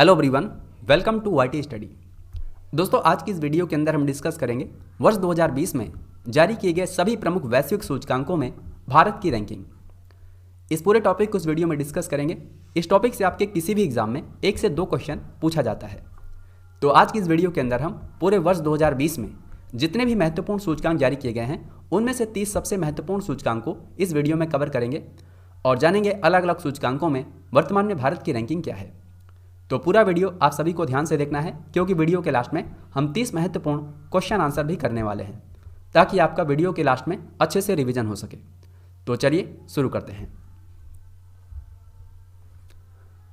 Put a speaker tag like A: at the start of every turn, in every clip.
A: Hello everyone, welcome to YT study. दोस्तों, आज की इस वीडियो के अंदर हम डिस्कस करेंगे वर्ष 2020 में जारी किए गए सभी प्रमुख वैश्विक सूचकांकों में भारत की रैंकिंग। इस पूरे टॉपिक को इस वीडियो में डिस्कस करेंगे। इस टॉपिक से आपके किसी भी एग्जाम में 1 से 2 क्वेश्चन पूछा जाता है। तो आज की इस वीडियो के अंदर हम पूरे वर्ष 2020 में जितने भी महत्वपूर्ण सूचकांक जारी किए गए हैं उनमें से 30 सबसे महत्वपूर्ण सूचकांक को इस वीडियो में कवर करेंगे और जानेंगे अलग अलग सूचकांकों में वर्तमान में भारत की रैंकिंग क्या है। तो पूरा वीडियो आप सभी को ध्यान से देखना है, क्योंकि वीडियो के लास्ट में हम 30 महत्वपूर्ण क्वेश्चन आंसर भी करने वाले हैं, ताकि आपका वीडियो के लास्ट में अच्छे से रिवीजन हो सके। तो चलिए शुरू करते हैं।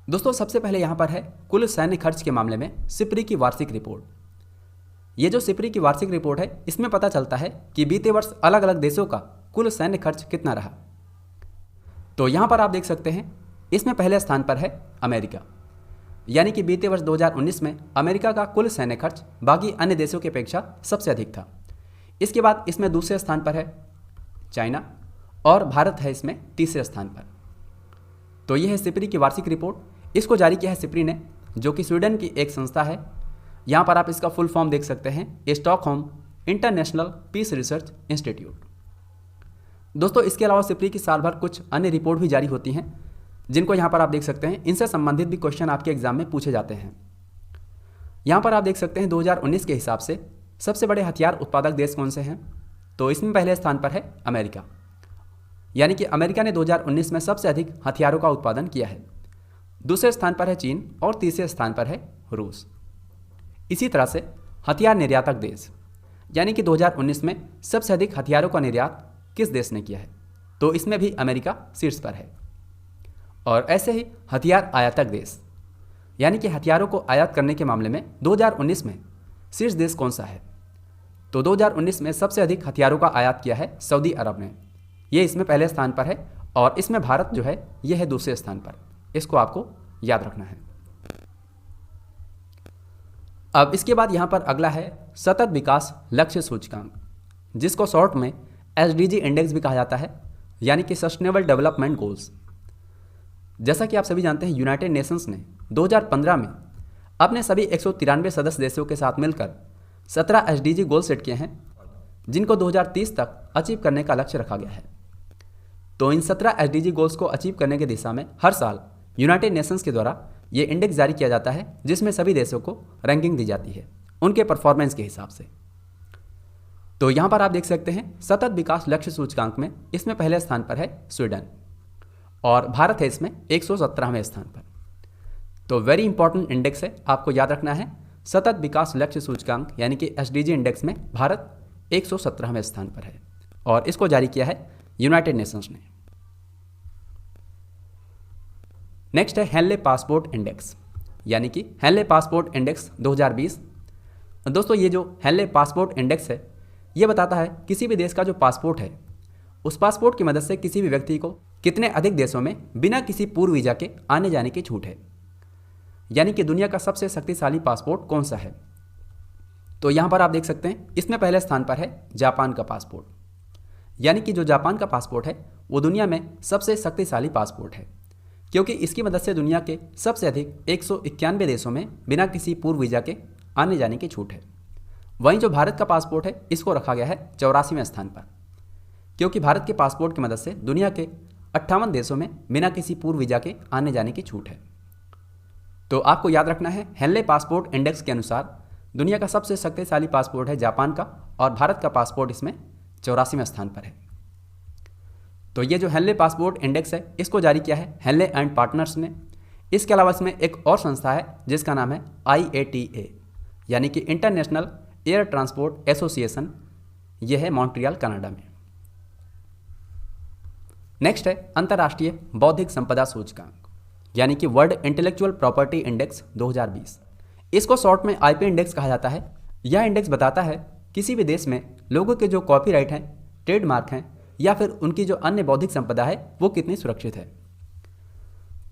A: दोस्तों, सबसे पहले यहाँ पर है कुल सैन्य खर्च के मामले में सिप्री की वार्षिक रिपोर्ट। ये जो सिप्री की वार्षिक रिपोर्ट है, इसमें पता चलता है कि बीते वर्ष अलग अलग देशों का कुल सैन्य खर्च कितना रहा। तो यहाँ पर आप देख सकते हैं, इसमें पहले स्थान पर है अमेरिका, यानी कि बीते वर्ष 2019 में अमेरिका का कुल सैन्य खर्च बाकी अन्य देशों की अपेक्षा सबसे अधिक था। इसके बाद इसमें दूसरे स्थान पर है चाइना और भारत है इसमें तीसरे स्थान पर। तो यह है सिप्री की वार्षिक रिपोर्ट। इसको जारी किया है सिप्री ने, जो कि स्वीडन की एक संस्था है। यहाँ पर आप इसका फुल फॉर्म देख सकते हैं, Stockholm International Peace Research Institute. दोस्तों, इसके अलावा सिप्री की साल भर कुछ अन्य रिपोर्ट भी जारी होती हैं, जिनको यहाँ पर आप देख सकते हैं। इनसे संबंधित भी क्वेश्चन आपके एग्जाम में पूछे जाते हैं। यहाँ पर आप देख सकते हैं 2019 के हिसाब से सबसे बड़े हथियार उत्पादक देश कौन से हैं। तो इसमें पहले स्थान पर है अमेरिका, यानी कि अमेरिका ने 2019 में सबसे अधिक हथियारों का उत्पादन किया है। दूसरे स्थान पर है चीन और तीसरे स्थान पर है रूस। इसी तरह से हथियार निर्यातक देश, यानी कि 2019 में सबसे अधिक हथियारों का निर्यात किस देश ने किया है, तो इसमें भी अमेरिका शीर्ष पर है। और ऐसे ही हथियार आयातक देश, यानी कि हथियारों को आयात करने के मामले में 2019 में शीर्ष देश कौन सा है, तो 2019 में सबसे अधिक हथियारों का आयात किया है सऊदी अरब ने। ये इसमें पहले स्थान पर है और इसमें भारत जो है यह है दूसरे स्थान पर। इसको आपको याद रखना है। अब इसके बाद यहाँ पर अगला है सतत विकास लक्ष्य सूचकांक, जिसको शॉर्ट में SDG इंडेक्स भी कहा जाता है, यानी कि सस्टेनेबल डेवलपमेंट गोल्स। जैसा कि आप सभी जानते हैं, यूनाइटेड नेशंस ने 2015 में अपने सभी 193 सदस्य देशों के साथ मिलकर 17 SDG गोल सेट किए हैं, जिनको 2030 तक अचीव करने का लक्ष्य रखा गया है। तो इन 17 SDG गोल्स को अचीव करने की दिशा में हर साल यूनाइटेड नेशंस के द्वारा ये इंडेक्स जारी किया जाता है, जिसमें सभी देशों को रैंकिंग दी जाती है उनके परफॉर्मेंस के हिसाब से। तो यहाँ पर आप देख सकते हैं सतत विकास लक्ष्य सूचकांक में इसमें पहले स्थान पर है स्वीडन और भारत है इसमें 117वें स्थान पर। तो वेरी इंपॉर्टेंट इंडेक्स है, आपको याद रखना है। सतत विकास लक्ष्य सूचकांक यानी कि SDG इंडेक्स में भारत 117वें स्थान पर है और इसको जारी किया है यूनाइटेड नेशंस ने। नेक्स्ट है हेनले पासपोर्ट इंडेक्स, यानी कि हेनले पासपोर्ट इंडेक्स 2020। दोस्तों, ये जो हेनले पासपोर्ट इंडेक्स है, ये बताता है किसी भी देश का जो पासपोर्ट है, उस पासपोर्ट की मदद से किसी भी व्यक्ति को कितने अधिक देशों में बिना किसी पूर्व वीजा के आने जाने की छूट है, यानी कि दुनिया का सबसे शक्तिशाली पासपोर्ट कौन सा है। तो यहाँ पर आप देख सकते हैं, इसमें पहले स्थान पर है जापान का पासपोर्ट, यानी कि जो जापान का पासपोर्ट है वो दुनिया में सबसे शक्तिशाली पासपोर्ट है, क्योंकि इसकी मदद से दुनिया के सबसे अधिक 191 देशों में बिना किसी पूर्व वीजा के आने जाने की छूट है। वहीं जो भारत का पासपोर्ट है, इसको रखा गया है 84वें स्थान पर, क्योंकि भारत के पासपोर्ट की मदद से दुनिया के 58 देशों में बिना किसी पूर्व वीजा के आने जाने की छूट है। तो आपको याद रखना है, हेनले पासपोर्ट इंडेक्स के अनुसार दुनिया का सबसे शक्तिशाली पासपोर्ट है जापान का और भारत का पासपोर्ट इसमें 84वें स्थान पर है। तो ये जो हेनले पासपोर्ट इंडेक्स है, इसको जारी किया है हेनले एंड पार्टनर्स ने। इसके अलावा इसमें एक और संस्था है जिसका नाम है IATA, यानी कि इंटरनेशनल एयर ट्रांसपोर्ट एसोसिएशन। यह है मॉन्ट्रियल कनाडा में। नेक्स्ट है अंतर्राष्ट्रीय बौद्धिक संपदा सूचकांक, यानी कि वर्ल्ड इंटेलेक्चुअल प्रॉपर्टी इंडेक्स 2020। इसको शॉर्ट में IP इंडेक्स कहा जाता है। यह इंडेक्स बताता है किसी भी देश में लोगों के जो कॉपीराइट हैं, ट्रेडमार्क हैं या फिर उनकी जो अन्य बौद्धिक संपदा है वो कितनी सुरक्षित है।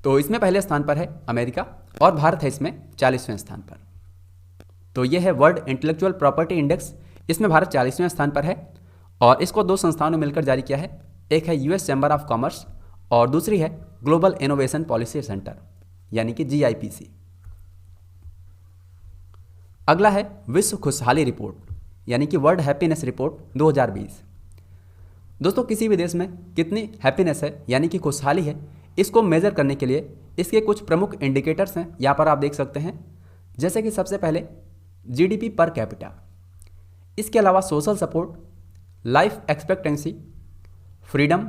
A: तो इसमें पहले स्थान पर है अमेरिका और भारत है इसमें 40वें स्थान पर। तो यह है वर्ल्ड इंटेलेक्चुअल प्रॉपर्टी इंडेक्स। इसमें भारत 40वें स्थान पर है और इसको 2 संस्थाओं ने मिलकर जारी किया है। एक है US चैम्बर ऑफ कॉमर्स और दूसरी है ग्लोबल इनोवेशन पॉलिसी सेंटर, यानी कि GIPC। अगला है विश्व खुशहाली रिपोर्ट यानी कि वर्ल्ड हैप्पीनेस रिपोर्ट 2020। दोस्तों किसी भी देश में कितनी हैप्पीनेस है यानी कि खुशहाली है, इसको मेजर करने के लिए इसके कुछ प्रमुख इंडिकेटर्स हैं, यहाँ पर आप देख सकते हैं। जैसे कि सबसे पहले जीडीपी पर कैपिटा, इसके अलावा social support, life expectancy, freedom,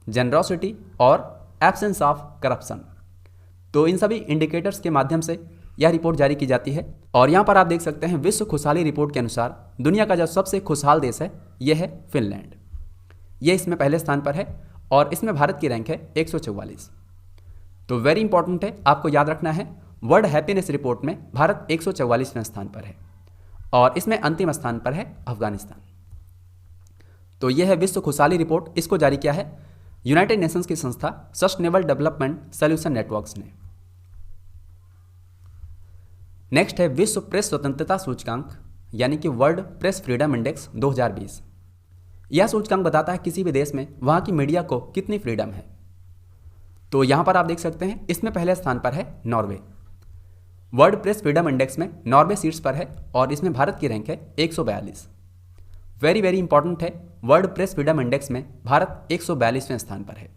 A: generosity और एब्सेंस ऑफ करप्शन। तो इन सभी इंडिकेटर्स के माध्यम से यह रिपोर्ट जारी की जाती है। और यहाँ पर आप देख सकते हैं विश्व खुशहाली रिपोर्ट के अनुसार दुनिया का जो सबसे खुशहाल देश है यह है फिनलैंड। ये इसमें पहले स्थान पर है और इसमें भारत की रैंक है 144। तो वेरी इंपॉर्टेंट है, आपको याद रखना है, वर्ल्ड हैप्पीनेस रिपोर्ट में भारत 144वें स्थान पर है और इसमें अंतिम स्थान पर है अफगानिस्तान। तो यह है विश्व खुशहाली रिपोर्ट, इसको जारी किया है यूनाइटेड नेशंस की संस्था सस्टेनेबल डेवलपमेंट सॉल्यूशन नेटवर्क्स ने। नेक्स्ट है विश्व प्रेस स्वतंत्रता सूचकांक यानी कि वर्ल्ड प्रेस फ्रीडम इंडेक्स 2020। यह सूचकांक बताता है किसी भी देश में वहां की मीडिया को कितनी फ्रीडम है। तो यहां पर आप देख सकते हैं इसमें पहले स्थान पर है Norway. World press freedom index में नॉर्वे शीर्ष पर है और इसमें भारत की रैंक है 142। वेरी वेरी इंपॉर्टेंट है, वर्ल्ड प्रेस फ्रीडम इंडेक्स में भारत 142वें स्थान पर है।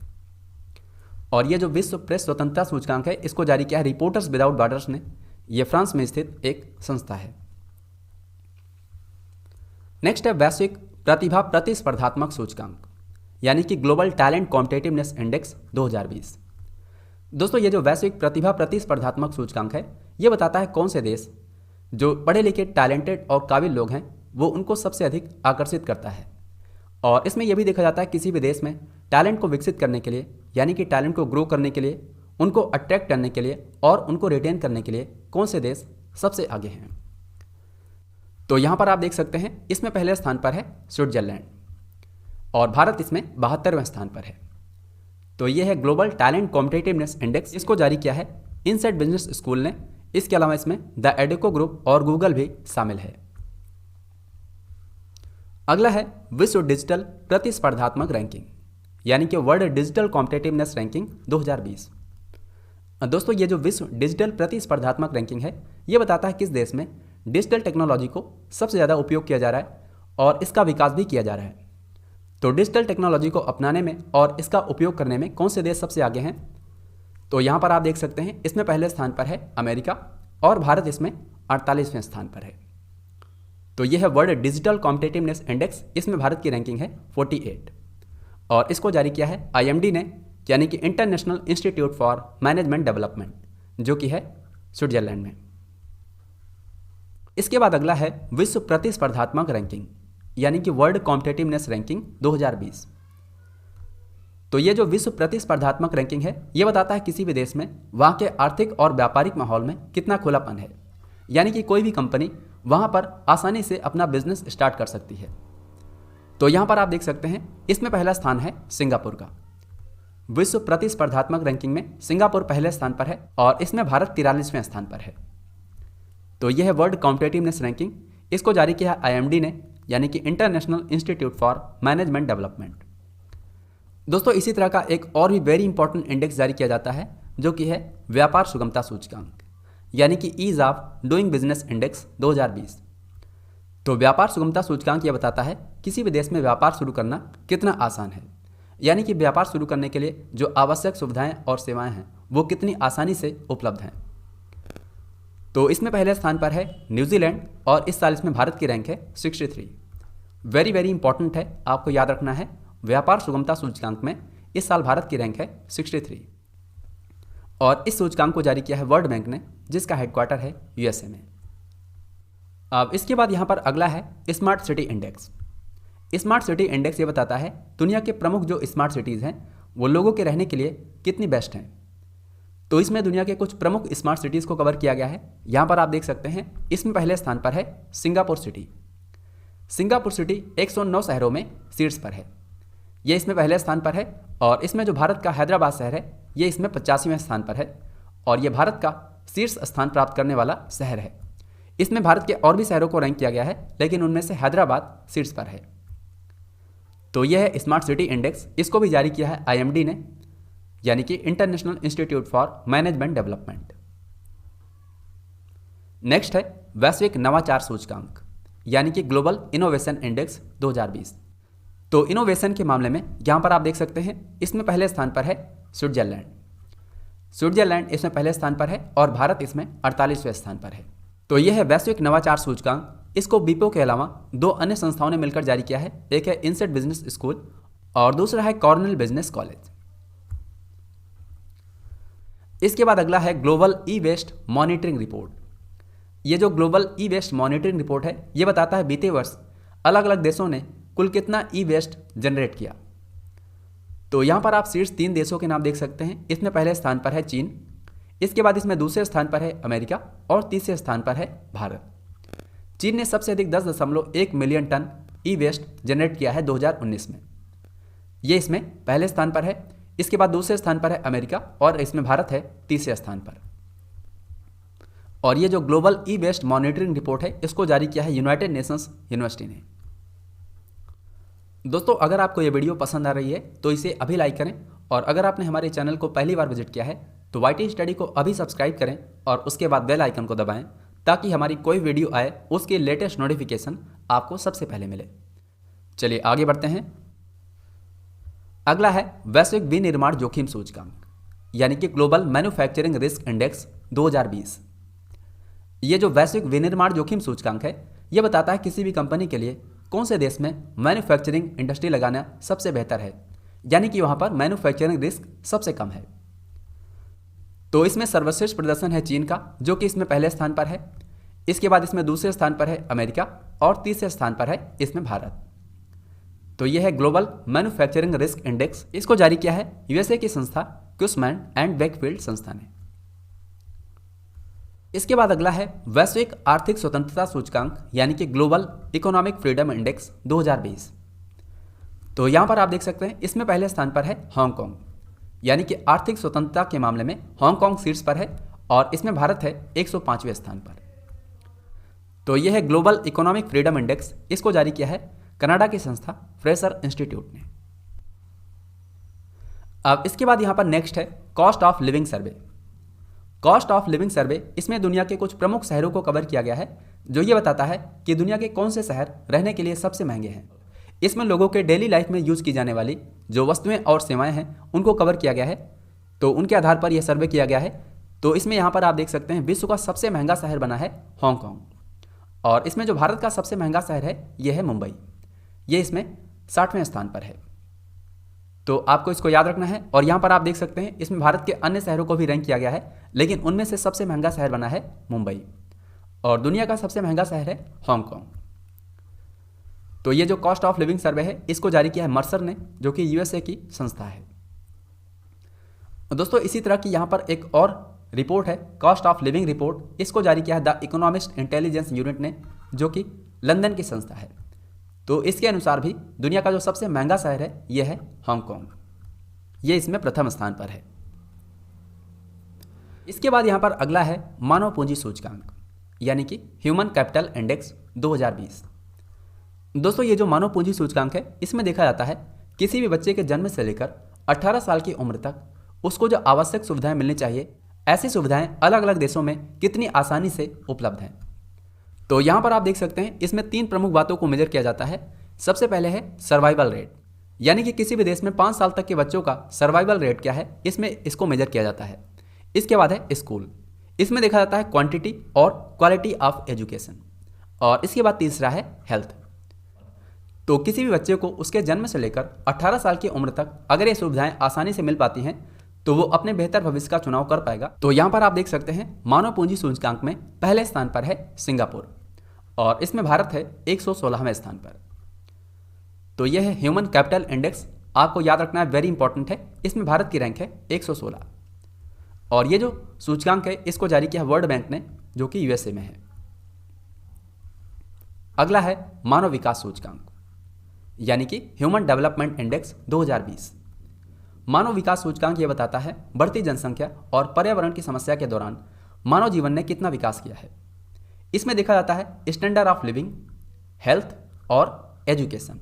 A: और ये जो विश्व प्रेस स्वतंत्रता सूचकांक है इसको जारी किया है रिपोर्टर्स विदाउट बॉर्डर्स ने। यह फ्रांस में स्थित एक संस्था है। नेक्स्ट है वैश्विक प्रतिभा प्रतिस्पर्धात्मक सूचकांक यानी कि ग्लोबल टैलेंट कॉम्पिटिटिवनेस इंडेक्स 2020। दोस्तों ये जो वैश्विक प्रतिभा प्रतिस्पर्धात्मक सूचकांक है ये बताता है कौन से देश जो पढ़े लिखे टैलेंटेड और काबिल लोग हैं वो उनको सबसे अधिक आकर्षित करता है। और इसमें यह भी देखा जाता है किसी भी देश में टैलेंट को विकसित करने के लिए यानी कि टैलेंट को ग्रो करने के लिए, उनको अट्रैक्ट करने के लिए और उनको रिटेन करने के लिए कौन से देश सबसे आगे हैं। तो यहाँ पर आप देख सकते हैं इसमें पहले स्थान पर है स्विट्जरलैंड और भारत इसमें 72वें स्थान पर है। तो ये है ग्लोबल टैलेंट कॉम्पिटिटिवनेस इंडेक्स, इसको जारी किया है इनसाइट बिजनेस स्कूल ने। इसके अलावा इसमें द एडुको ग्रुप और गूगल भी शामिल है। अगला है विश्व डिजिटल प्रतिस्पर्धात्मक रैंकिंग यानी कि वर्ल्ड डिजिटल कॉम्पिटिटिवनेस रैंकिंग 2020। दोस्तों ये जो विश्व डिजिटल प्रतिस्पर्धात्मक रैंकिंग है ये बताता है किस देश में डिजिटल टेक्नोलॉजी को सबसे ज़्यादा उपयोग किया जा रहा है और इसका विकास भी किया जा रहा है। तो डिजिटल टेक्नोलॉजी को अपनाने में और इसका उपयोग करने में कौन से देश सबसे आगे हैं। तो यहाँ पर आप देख सकते हैं इसमें पहले स्थान पर है अमेरिका और भारत इसमें 48वें स्थान पर है। तो यह है वर्ल्ड डिजिटल कॉम्पिटिटिवनेस इंडेक्स, इसमें भारत की रैंकिंग है 48 और इसको जारी किया है IMD ने यानी कि international institute for management development, जो कि है स्विट्जरलैंड में। इसके बाद अगला है विश्व प्रतिस्पर्धात्मक रैंकिंग यानी कि वर्ल्ड कॉम्पिटिटिवनेस रैंकिंग 2020। तो ये जो विश्व प्रतिस्पर्धात्मक रैंकिंग है ये बताता है किसी भी देश में वहाँ के आर्थिक और व्यापारिक माहौल में कितना खुलापन है, यानी कि कोई भी कंपनी वहाँ पर आसानी से अपना बिजनेस स्टार्ट कर सकती है। तो यहाँ पर आप देख सकते हैं इसमें पहला स्थान है सिंगापुर का। विश्व प्रतिस्पर्धात्मक रैंकिंग में सिंगापुर पहले स्थान पर है और इसमें भारत 43वें स्थान पर है। तो यह है वर्ल्ड कॉम्पिटिटिवनेस रैंकिंग, इसको जारी किया है IMD ने यानी कि international institute for management development. दोस्तों इसी तरह का एक और भी वेरी इंपॉर्टेंट इंडेक्स जारी किया जाता है जो कि है व्यापार सुगमता सूचकांक यानी कि ease of doing business index 2020। तो व्यापार सुगमता सूचकांक यह बताता है किसी भी देश में व्यापार शुरू करना कितना आसान है, यानी कि व्यापार शुरू करने के लिए जो आवश्यक सुविधाएं और सेवाएं हैं वो कितनी आसानी से उपलब्ध हैं। तो इसमें पहले स्थान पर है न्यूजीलैंड और इस साल इसमें भारत की रैंक है 63। वेरी वेरी इंपॉर्टेंट है, आपको याद रखना है व्यापार सुगमता सूचकांक में इस साल भारत की रैंक है 63 और इस सूचकांक को जारी किया है वर्ल्ड बैंक ने जिसका हेडक्वार्टर है USA में। अब इसके बाद यहाँ पर अगला है smart city index. Smart city index ये बताता है दुनिया के प्रमुख जो स्मार्ट सिटीज़ हैं वो लोगों के रहने के लिए कितनी बेस्ट हैं। तो इसमें दुनिया के कुछ प्रमुख स्मार्ट सिटीज़ को कवर किया गया है। यहाँ पर आप देख सकते हैं इसमें पहले स्थान पर है सिंगापुर सिटी। सिंगापुर सिटी 109 शहरों में शीर्ष पर है, ये इसमें पहले स्थान पर है। और इसमें जो भारत का हैदराबाद शहर है ये इसमें 85वें स्थान पर है और ये भारत का शीर्ष स्थान प्राप्त करने वाला शहर है। इसमें भारत के और भी शहरों को रैंक किया गया है लेकिन उनमें से हैदराबाद शीर्ष पर है। तो यह है स्मार्ट सिटी इंडेक्स, इसको भी जारी किया है IMD ने यानी कि international institute for management development. Next है वैश्विक नवाचार सूचकांक यानी कि ग्लोबल इनोवेशन इंडेक्स 2020। तो इनोवेशन के मामले में यहाँ पर आप देख सकते हैं इसमें पहले स्थान पर है स्विट्जरलैंड। स्विट्जरलैंड इसमें पहले स्थान पर है और भारत इसमें 48वें स्थान पर है। तो यह है वैश्विक नवाचार सूचकांक। इसको बीपो के अलावा दो अन्य संस्थाओं ने मिलकर जारी किया है, एक है इनसेट बिजनेस स्कूल और दूसरा है कॉर्नेल बिजनेस कॉलेज। इसके बाद अगला है global e waste monitoring report. ये जो global e waste monitoring report है ये बताता है बीते वर्ष अलग अलग देशों ने कुल कितना ई वेस्ट जनरेट किया। तो यहाँ पर आप शीर्ष 3 देशों के नाम देख सकते हैं। इसमें पहले स्थान पर है चीन, इसके बाद इसमें दूसरे स्थान पर है अमेरिका और तीसरे स्थान पर है भारत। चीन ने सबसे अधिक 10.1 मिलियन टन ई वेस्ट जनरेट किया है 2019 में, ये इसमें पहले स्थान पर है। इसके बाद दूसरे स्थान पर है अमेरिका और इसमें भारत है तीसरे स्थान पर। और ये जो global e waste monitoring report है इसको जारी किया है यूनाइटेड नेशंस यूनिवर्सिटी ने। दोस्तों अगर आपको ये वीडियो पसंद आ रही है तो इसे अभी लाइक करें और अगर आपने हमारे चैनल को पहली बार विजिट किया है तो वाईटी स्टडी को अभी सब्सक्राइब करें और उसके बाद बेल आइकन को दबाएं ताकि हमारी कोई वीडियो आए उसकी लेटेस्ट नोटिफिकेशन आपको सबसे पहले मिले। चलिए आगे बढ़ते हैं। अगला है वैश्विक विनिर्माण जोखिम सूचकांक यानी कि ग्लोबल मैन्युफैक्चरिंग रिस्क इंडेक्स 2020। ये जो वैश्विक विनिर्माण जोखिम सूचकांक है ये बताता है किसी भी कंपनी के लिए कौन से देश में मैन्युफैक्चरिंग इंडस्ट्री लगाना सबसे बेहतर है, यानी कि वहां पर मैन्युफैक्चरिंग रिस्क सबसे कम है। तो इसमें सर्वश्रेष्ठ प्रदर्शन है चीन का जो कि इसमें पहले स्थान पर है। इसके बाद इसमें दूसरे स्थान पर है अमेरिका और तीसरे स्थान पर है इसमें भारत। तो यह है ग्लोबल मैन्युफैक्चरिंग रिस्क इंडेक्स। इसको जारी किया है यूएसए की संस्था कुशमैन एंड वेकफील्ड संस्था ने। इसके बाद अगला है वैश्विक आर्थिक स्वतंत्रता सूचकांक यानी कि ग्लोबल इकोनॉमिक फ्रीडम इंडेक्स 2020। तो यहां पर आप देख सकते हैं इसमें पहले स्थान पर है हांगकांग, यानी कि आर्थिक स्वतंत्रता के मामले में हांगकांग शीर्ष पर है और इसमें भारत है 105वें स्थान पर। तो यह है ग्लोबल इकोनॉमिक फ्रीडम इंडेक्स। इसको जारी किया है कनाडा की संस्था फ्रेशर इंस्टीट्यूट ने। अब इसके बाद यहां पर नेक्स्ट है cost of living survey. Cost of living survey इसमें दुनिया के कुछ प्रमुख शहरों को कवर किया गया है जो ये बताता है कि दुनिया के कौन से शहर रहने के लिए सबसे महंगे हैं। इसमें लोगों के डेली लाइफ में यूज की जाने वाली जो वस्तुएं और सेवाएं हैं उनको कवर किया गया है। तो उनके आधार पर यह सर्वे किया गया है। तो इसमें यहाँ पर आप देख सकते हैं विश्व का सबसे महंगा शहर बना है हांगकांग और इसमें जो भारत का सबसे महंगा शहर है यह है मुंबई, ये इसमें 60वें स्थान पर है। तो आपको इसको याद रखना है। और यहाँ पर आप देख सकते हैं इसमें भारत के अन्य शहरों को भी रैंक किया गया है लेकिन उनमें से सबसे महंगा शहर बना है मुंबई और दुनिया का सबसे महंगा शहर है हांगकांग। तो ये जो कॉस्ट ऑफ लिविंग सर्वे है इसको जारी किया है मर्सर ने जो कि यूएसए की संस्था है। दोस्तों इसी तरह की यहाँ पर एक और रिपोर्ट है कॉस्ट ऑफ लिविंग रिपोर्ट। इसको जारी किया है द इकोनॉमिस्ट इंटेलिजेंस यूनिट ने जो कि लंदन की संस्था है। तो इसके अनुसार भी दुनिया का जो सबसे महंगा शहर है यह है हांगकांग, ये इसमें प्रथम स्थान पर है। इसके बाद यहाँ पर अगला है मानव पूंजी सूचकांक यानी कि ह्यूमन कैपिटल इंडेक्स 2020। दोस्तों ये जो मानव पूंजी सूचकांक है इसमें देखा जाता है किसी भी बच्चे के जन्म से लेकर 18 साल की उम्र तक उसको जो आवश्यक सुविधाएं मिलनी चाहिए ऐसी सुविधाएं अलग अलग देशों में कितनी आसानी से उपलब्ध हैं। तो यहाँ पर आप देख सकते हैं इसमें 3 प्रमुख बातों को मेजर किया जाता है। सबसे पहले है सर्वाइवल रेट, यानी कि किसी भी देश में 5 साल तक के बच्चों का सर्वाइवल रेट क्या है इसमें इसको मेजर किया जाता है। इसके बाद है स्कूल, इसमें देखा जाता है क्वांटिटी और क्वालिटी ऑफ एजुकेशन। और इसके बाद तीसरा है हेल्थ। तो किसी भी बच्चे को उसके जन्म से लेकर 18 साल की उम्र तक अगर ये सुविधाएं आसानी से मिल पाती हैं तो वो अपने बेहतर भविष्य का चुनाव कर पाएगा। तो यहाँ पर आप देख सकते हैं मानव पूंजी सूचकांक में पहले स्थान पर है सिंगापुर और इसमें भारत है 116वें स्थान पर। तो यह है ह्यूमन कैपिटल इंडेक्स, आपको याद रखना है, वेरी इंपॉर्टेंट है। इसमें भारत की रैंक है 116 और ये जो सूचकांक है इसको जारी किया है वर्ल्ड बैंक ने जो कि यूएसए में है। अगला है मानव विकास सूचकांक यानी कि ह्यूमन डेवलपमेंट इंडेक्स 2020। मानव विकास सूचकांक ये बताता है बढ़ती जनसंख्या और पर्यावरण की समस्या के दौरान मानव जीवन ने कितना विकास किया है। इसमें देखा जाता है स्टैंडर्ड ऑफ लिविंग, हेल्थ और एजुकेशन।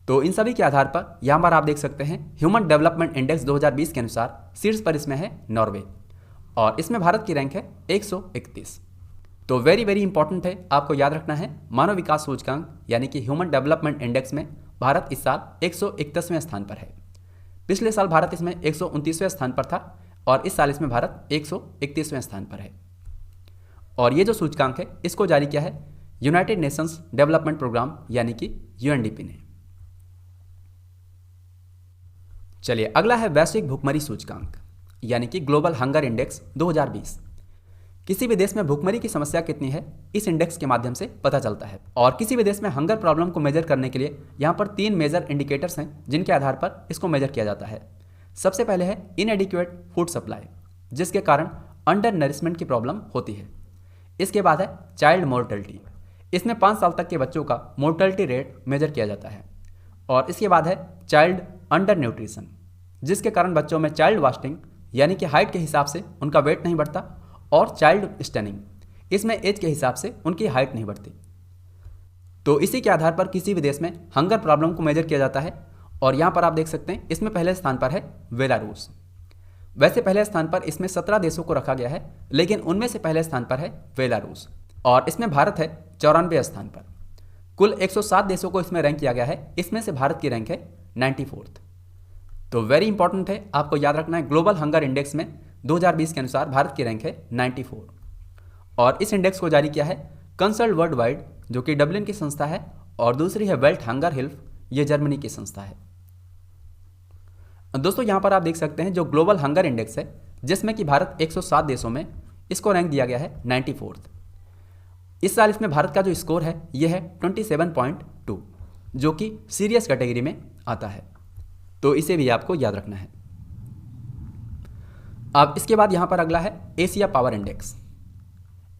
A: तो इन सभी के आधार पर यहाँ पर आप देख सकते हैं ह्यूमन डेवलपमेंट इंडेक्स 2020 के अनुसार शीर्ष पर इसमें है नॉर्वे और इसमें भारत की रैंक है 131। तो वेरी वेरी इंपॉर्टेंट है, आपको याद रखना है, मानव विकास सूचकांक यानी कि ह्यूमन डेवलपमेंट इंडेक्स में भारत इस साल 131वें स्थान पर है। पिछले साल भारत इसमें 129वें स्थान पर था और इस साल इसमें भारत 131वें स्थान पर है। और ये जो सूचकांक है इसको जारी किया है यूनाइटेड नेशंस डेवलपमेंट प्रोग्राम यानी कि यूएनडीपी ने। चलिए अगला है वैश्विक भुखमरी सूचकांक यानी कि ग्लोबल हंगर इंडेक्स 2020। किसी भी देश में भुखमरी की समस्या कितनी है इस इंडेक्स के माध्यम से पता चलता है। और किसी भी देश में हंगर प्रॉब्लम को मेजर करने के लिए यहाँ पर 3 मेजर इंडिकेटर्स हैं जिनके आधार पर इसको मेजर किया जाता है। सबसे पहले है इनएडिक्वेट फूड सप्लाई, जिसके कारण अंडर नरिशमेंट की प्रॉब्लम होती है। इसके बाद है चाइल्ड मोर्टेलिटी, इसमें 5 साल तक के बच्चों का मोर्टेलिटी रेट मेजर किया जाता है। और इसके बाद है चाइल्ड अंडर न्यूट्रिशन, जिसके कारण बच्चों में चाइल्ड वास्टिंग यानी कि हाइट के हिसाब से उनका वेट नहीं बढ़ता, और चाइल्ड स्टनिंग, इसमें एज के हिसाब से उनकी हाइट नहीं बढ़ती। तो इसी के आधार पर किसी भी देश में हंगर प्रॉब्लम को मेजर किया जाता है। और यहाँ पर आप देख सकते हैं इसमें पहले स्थान पर है बेलारूस। वैसे पहले स्थान पर इसमें 17 देशों को रखा गया है, लेकिन उनमें से पहले स्थान पर है बेलारूस और इसमें भारत है 94वें स्थान पर। कुल 107 देशों को इसमें रैंक किया गया है, इसमें से भारत की रैंक है 94th। तो वेरी इंपॉर्टेंट है, आपको याद रखना है, ग्लोबल हंगर इंडेक्स में 2020 के अनुसार भारत की रैंक है 94 और इस इंडेक्स को जारी किया है कंसल्ट वर्ल्ड वाइड, जो कि डब्लिन की संस्था है, और दूसरी है वेल्ट हंगर हिल्फ, ये जर्मनी की संस्था है। दोस्तों यहाँ पर आप देख सकते हैं जो ग्लोबल हंगर इंडेक्स है, जिसमें कि भारत 107 देशों में इसको रैंक दिया गया है 94th। इस साल इसमें भारत का जो स्कोर है यह है 27.2, जो कि सीरियस कैटेगरी में आता है, तो इसे भी आपको याद रखना है। अब इसके बाद यहाँ पर अगला है Asia power index.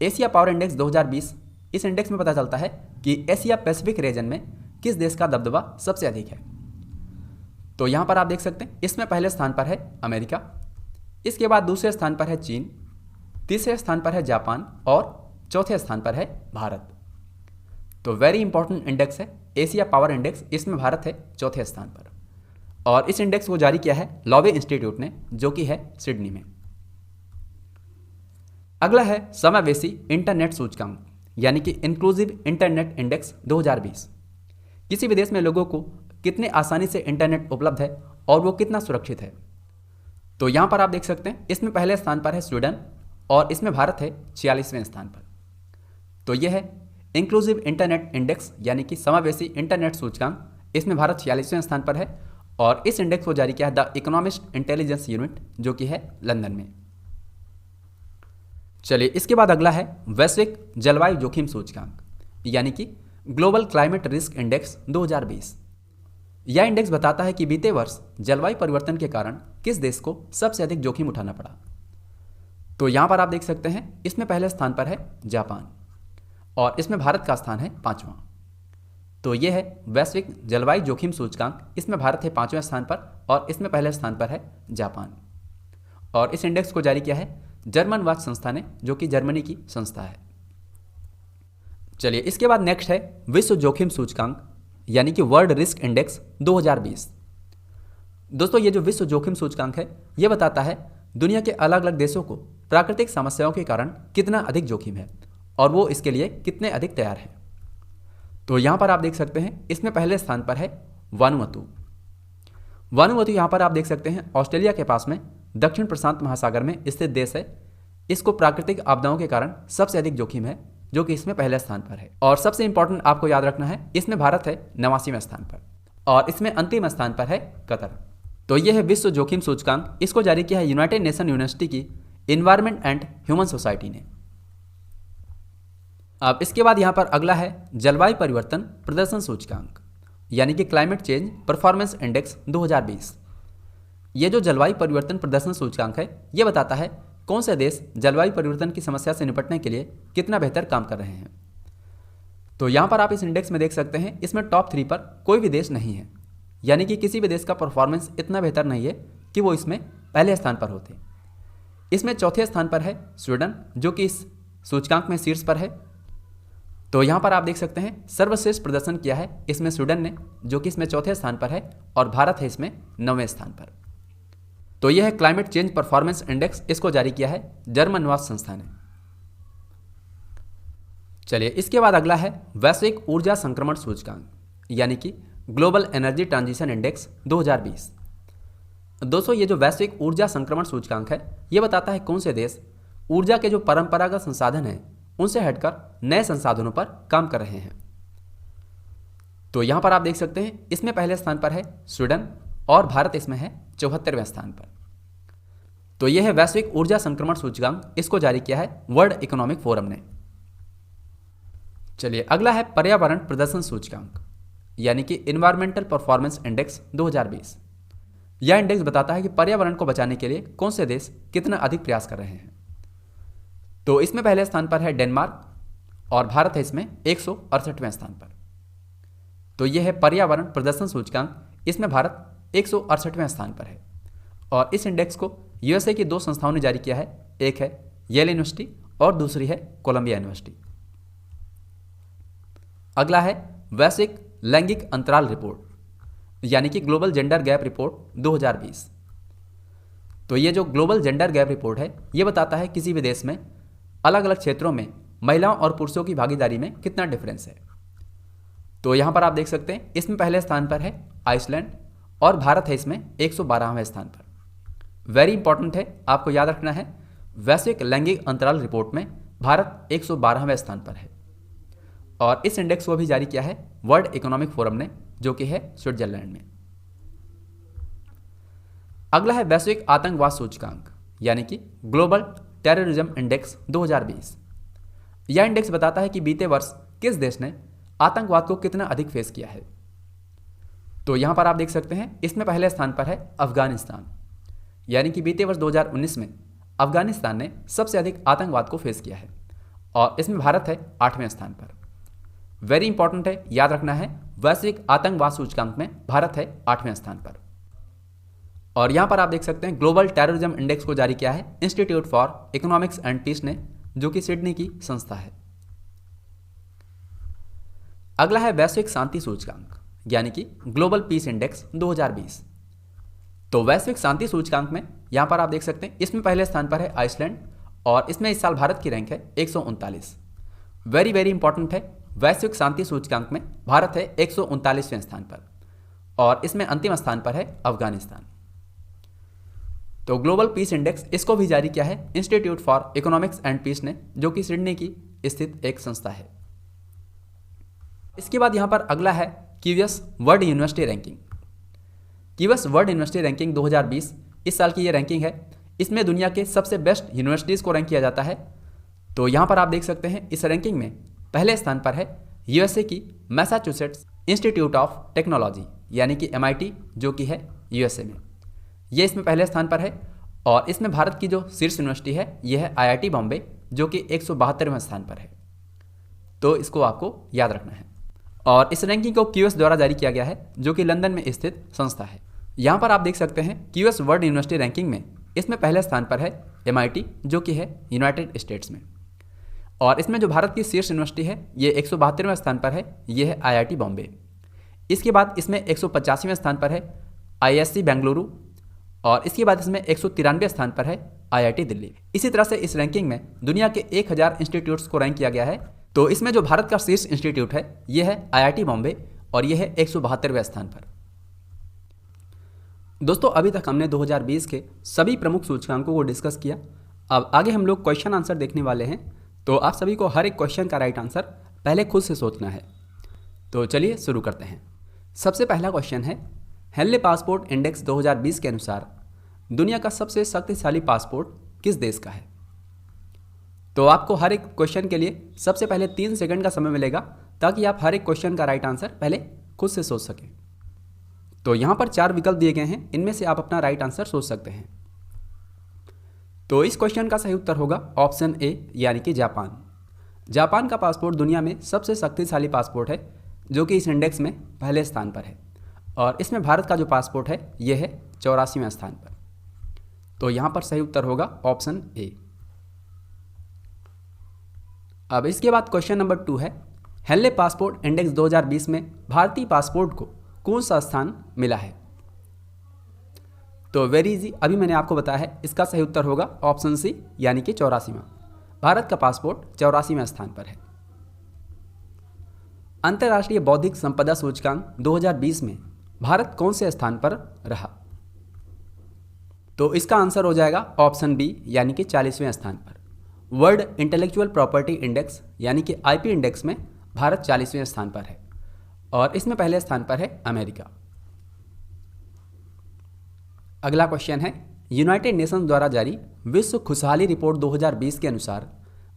A: Asia power index 2020, इस इंडेक्स में पता चलता है कि एशिया पैसिफिक रीजन में किस देश का दबदबा सबसे अधिक है। तो यहाँ पर आप देख सकते हैं इसमें पहले स्थान पर है अमेरिका, इसके बाद दूसरे स्थान पर है चीन, तीसरे स्थान पर है जापान और चौथे स्थान पर है भारत। तो वेरी इंपॉर्टेंट इंडेक्स है एशिया पावर इंडेक्स, इसमें भारत है चौथे स्थान पर और इस इंडेक्स को जारी किया है लॉवे इंस्टीट्यूट ने, जो कि है सिडनी में। अगला है समावेशी इंटरनेट सूचकांक यानी कि इंक्लूसिव इंटरनेट इंडेक्स 2020। किसी भी देश में लोगों को कितने आसानी से इंटरनेट उपलब्ध है और वो कितना सुरक्षित है। तो यहाँ पर आप देख सकते हैं इसमें पहले स्थान पर है स्वीडन और इसमें भारत है 46वें स्थान पर। तो यह है इंक्लूसिव इंटरनेट इंडेक्स यानी कि समावेशी इंटरनेट सूचकांक, इसमें भारत 46वें स्थान पर है और इस इंडेक्स को जारी किया है द इकोनॉमिस्ट इंटेलिजेंस यूनिट, जो कि है लंदन में। चलिए इसके बाद अगला है वैश्विक जलवायु जोखिम सूचकांक यानी कि ग्लोबल क्लाइमेट रिस्क इंडेक्स 2020। यह इंडेक्स बताता है कि बीते वर्ष जलवायु परिवर्तन के कारण किस देश को सबसे अधिक जोखिम उठाना पड़ा। तो यहाँ पर आप देख सकते हैं इसमें पहले स्थान पर है जापान और इसमें भारत का स्थान है 5वां। तो यह है वैश्विक जलवायु जोखिम सूचकांक, इसमें भारत है 5वें स्थान पर और इसमें पहले स्थान पर है जापान और इस इंडेक्स को जारी किया है जर्मन वाच संस्था ने, जो कि जर्मनी की संस्था है। चलिए इसके बाद नेक्स्ट है विश्व जोखिम सूचकांक यानी कि वर्ल्ड रिस्क इंडेक्स 2020। दोस्तों ये जो विश्व जोखिम सूचकांक है ये बताता है दुनिया के अलग अलग देशों को प्राकृतिक समस्याओं के कारण कितना अधिक जोखिम है और वो इसके लिए कितने अधिक तैयार हैं। तो यहाँ पर आप देख सकते हैं इसमें पहले स्थान पर है वानुअतु। वानुअतु यहाँ पर आप देख सकते हैं ऑस्ट्रेलिया के पास में दक्षिण प्रशांत महासागर में स्थित देश है। इसको प्राकृतिक आपदाओं के कारण सबसे अधिक जोखिम है, जो कि इसमें पहले स्थान पर है। और सबसे इंपॉर्टेंट आपको याद रखना है इसमें भारत है 89वें स्थान पर और इसमें अंतिम स्थान पर है कतर। तो यह है विश्व जोखिम सूचकांक, इसको जारी किया है यूनाइटेड नेशन यूनिवर्सिटी की इन्वायरमेंट एंड ह्यूमन सोसाइटी ने। अब इसके बाद यहाँ पर अगला है जलवायु परिवर्तन प्रदर्शन सूचकांक यानी कि क्लाइमेट चेंज परफॉर्मेंस इंडेक्स 2020। ये जो जलवायु परिवर्तन प्रदर्शन सूचकांक है ये बताता है कौन से देश जलवायु परिवर्तन की समस्या से निपटने के लिए कितना बेहतर काम कर रहे हैं। तो यहाँ पर आप इस इंडेक्स में देख सकते हैं इसमें टॉप 3 पर कोई भी देश नहीं है, यानी कि किसी भी देश का परफॉर्मेंस इतना बेहतर नहीं है कि वो इसमें पहले स्थान पर होते। इसमें चौथे स्थान पर है स्वीडन, जो कि इस सूचकांक में शीर्ष पर है। तो यहाँ पर आप देख सकते हैं सर्वश्रेष्ठ प्रदर्शन किया है इसमें स्वीडन ने, जो कि इसमें चौथे स्थान पर है और भारत है इसमें 9वें स्थान पर। तो यह है क्लाइमेट चेंज परफॉर्मेंस इंडेक्स, इसको जारी किया है जर्मन वाच संस्था ने। चलिए, इसके बाद अगला है वैश्विक ऊर्जा संक्रमण सूचकांक, यानी कि ग्लोबल एनर्जी ट्रांजिशन इंडेक्स 2020। दोस्तों, ये जो वैश्विक ऊर्जा संक्रमण सूचकांक है, ये बताता है कौन से देश ऊर्जा के जो परंपरागत संसाधन हैं उनसे हटकर नए संसाधनों पर काम कर रहे हैं। तो यहां पर आप देख सकते हैं, इसमें पहले स्थान पर है स्वीडन और भारत इसमें है 74वें स्थान पर। तो यह है वैश्विक ऊर्जा संक्रमण सूचकांक, इसको जारी किया है वर्ल्ड इकोनॉमिक फोरम ने। चलिए, अगला है पर्यावरण प्रदर्शन सूचकांक, यानी कि इन्वायरमेंटल परफॉर्मेंस इंडेक्स 2020। यह इंडेक्स बताता है कि पर्यावरण को बचाने के लिए कौन से देश कितना अधिक प्रयास कर रहे हैं। तो इसमें पहले स्थान पर है डेनमार्क और भारत है इसमें 168वें स्थान पर। तो यह है पर्यावरण प्रदर्शन सूचकांक, इसमें भारत 168वें स्थान पर है और इस इंडेक्स को यूएसए की 2 संस्थाओं ने जारी किया है, एक है येल यूनिवर्सिटी और दूसरी है कोलंबिया यूनिवर्सिटी। अगला है वैश्विक लैंगिक अंतराल रिपोर्ट, यानी कि ग्लोबल जेंडर गैप रिपोर्ट 2020। तो ये जो ग्लोबल जेंडर गैप रिपोर्ट है, ये बताता है किसी भी देश में अलग अलग क्षेत्रों में महिलाओं और पुरुषों की भागीदारी में कितना डिफरेंस है। तो यहां पर आप देख सकते हैं, इसमें पहले स्थान पर है आइसलैंड और भारत है इसमें 112वें स्थान पर। वेरी इंपॉर्टेंट है, आपको याद रखना है, वैश्विक लैंगिक अंतराल रिपोर्ट में भारत 112वें स्थान पर है और इस इंडेक्स को भी जारी किया है वर्ल्ड इकोनॉमिक फोरम ने, जो कि है स्विट्जरलैंड में। अगला है वैश्विक आतंकवाद सूचकांक, यानी कि ग्लोबल टेररिज्म इंडेक्स 2020। यह इंडेक्स बताता है कि बीते वर्ष किस देश ने आतंकवाद को कितना अधिक फेस किया है। तो यहां पर आप देख सकते हैं, इसमें पहले स्थान पर है अफगानिस्तान, यानी कि बीते वर्ष 2019 में अफगानिस्तान ने सबसे अधिक आतंकवाद को फेस किया है और इसमें भारत है 8वें स्थान पर। वेरी इंपॉर्टेंट है, याद रखना है, वैश्विक आतंकवाद सूचकांक में भारत है 8वें स्थान पर। और यहां पर आप देख सकते हैं, ग्लोबल टेररिज्म इंडेक्स को जारी किया है Institute for Economics and Peace ने, जो कि सिडनी की संस्था है। अगला है वैश्विक शांति सूचकांक, यानी कि ग्लोबल पीस इंडेक्स 2020। तो वैश्विक शांति सूचकांक में यहां पर आप देख सकते हैं, इसमें पहले स्थान पर है आइसलैंड और इसमें इस साल भारत की रैंक है 139। वेरी वेरी इंपॉर्टेंट है, वैश्विक शांति सूचकांक में भारत है 139वें स्थान पर और इसमें अंतिम स्थान पर है अफगानिस्तान। तो ग्लोबल पीस इंडेक्स, इसको भी जारी किया है Institute for Economics and Peace ने, जो कि सिडनी की स्थित एक संस्था है। इसके बाद यहां पर अगला है QS world university ranking. QS world university ranking 2020 इस साल की ये रैंकिंग है। इसमें दुनिया के सबसे बेस्ट यूनिवर्सिटीज़ को रैंक किया जाता है। तो यहाँ पर आप देख सकते हैं, इस रैंकिंग में पहले स्थान पर है यूएसए की मैसाचुसेट्स इंस्टीट्यूट ऑफ टेक्नोलॉजी, यानी कि MIT, जो कि है यूएसए में। ये इसमें पहले स्थान पर है और इसमें भारत की जो शीर्ष यूनिवर्सिटी है, ये है IIT बॉम्बे, जो कि 172वें स्थान पर है। तो इसको आपको याद रखना है। और इस रैंकिंग को क्यूएस द्वारा जारी किया गया है, जो कि लंदन में स्थित संस्था है। यहाँ पर आप देख सकते हैं, क्यूएस वर्ल्ड यूनिवर्सिटी रैंकिंग में इसमें पहले स्थान पर है MIT, जो कि है यूनाइटेड स्टेट्स में। और इसमें जो भारत की शीर्ष यूनिवर्सिटी है, ये 172वें स्थान पर है, ये है IIT बॉम्बे। इसके बाद इसमें 185वें स्थान पर है ISC बेंगलुरु और इसके बाद इसमें 193वें स्थान पर है IIT दिल्ली। इसी तरह से इस रैंकिंग में दुनिया के 1000 इंस्टीट्यूट्स को रैंक किया गया है। तो इसमें जो भारत का शीर्ष इंस्टीट्यूट है, ये है IIT बॉम्बे और ये है 172वें स्थान पर। दोस्तों, अभी तक हमने 2020 के सभी प्रमुख सूचकांकों को डिस्कस किया। अब आगे हम लोग क्वेश्चन आंसर देखने वाले हैं। तो आप सभी को हर एक क्वेश्चन का राइट आंसर पहले खुद से सोचना है। तो चलिए शुरू करते हैं। सबसे पहला क्वेश्चन है, हेनले पासपोर्ट इंडेक्स 2020 के अनुसार दुनिया का सबसे शक्तिशाली पासपोर्ट किस देश का है? तो आपको हर एक क्वेश्चन के लिए सबसे पहले 3 सेकंड का समय मिलेगा, ताकि आप हर एक क्वेश्चन का राइट आंसर पहले खुद से सोच सकें। तो यहाँ पर 4 विकल्प दिए गए हैं, इनमें से आप अपना राइट आंसर सोच सकते हैं। तो इस क्वेश्चन का सही उत्तर होगा ऑप्शन ए, यानी कि जापान। जापान का पासपोर्ट दुनिया में सबसे शक्तिशाली पासपोर्ट है, जो कि इस इंडेक्स में पहले स्थान पर है और इसमें भारत का जो पासपोर्ट है, ये है 84वें स्थान पर। तो यहाँ पर सही उत्तर होगा ऑप्शन ए। अब इसके बाद क्वेश्चन नंबर 2 है, हेनले पासपोर्ट इंडेक्स 2020 में भारतीय पासपोर्ट को कौन सा स्थान मिला है? तो वेरी इजी, अभी मैंने आपको बताया है, इसका सही उत्तर होगा ऑप्शन सी, यानी कि 84वां। भारत का पासपोर्ट 84वें स्थान पर है। अंतर्राष्ट्रीय बौद्धिक संपदा सूचकांक 2020 में भारत कौन से स्थान पर रहा? तो इसका आंसर हो जाएगा ऑप्शन बी यानी कि 40वें स्थान पर। वर्ल्ड इंटेलेक्चुअल प्रॉपर्टी इंडेक्स यानी कि आईपी इंडेक्स में भारत 40वें स्थान पर है और इसमें पहले स्थान पर है अमेरिका। अगला क्वेश्चन है, यूनाइटेड नेशंस द्वारा जारी विश्व खुशहाली रिपोर्ट 2020 के अनुसार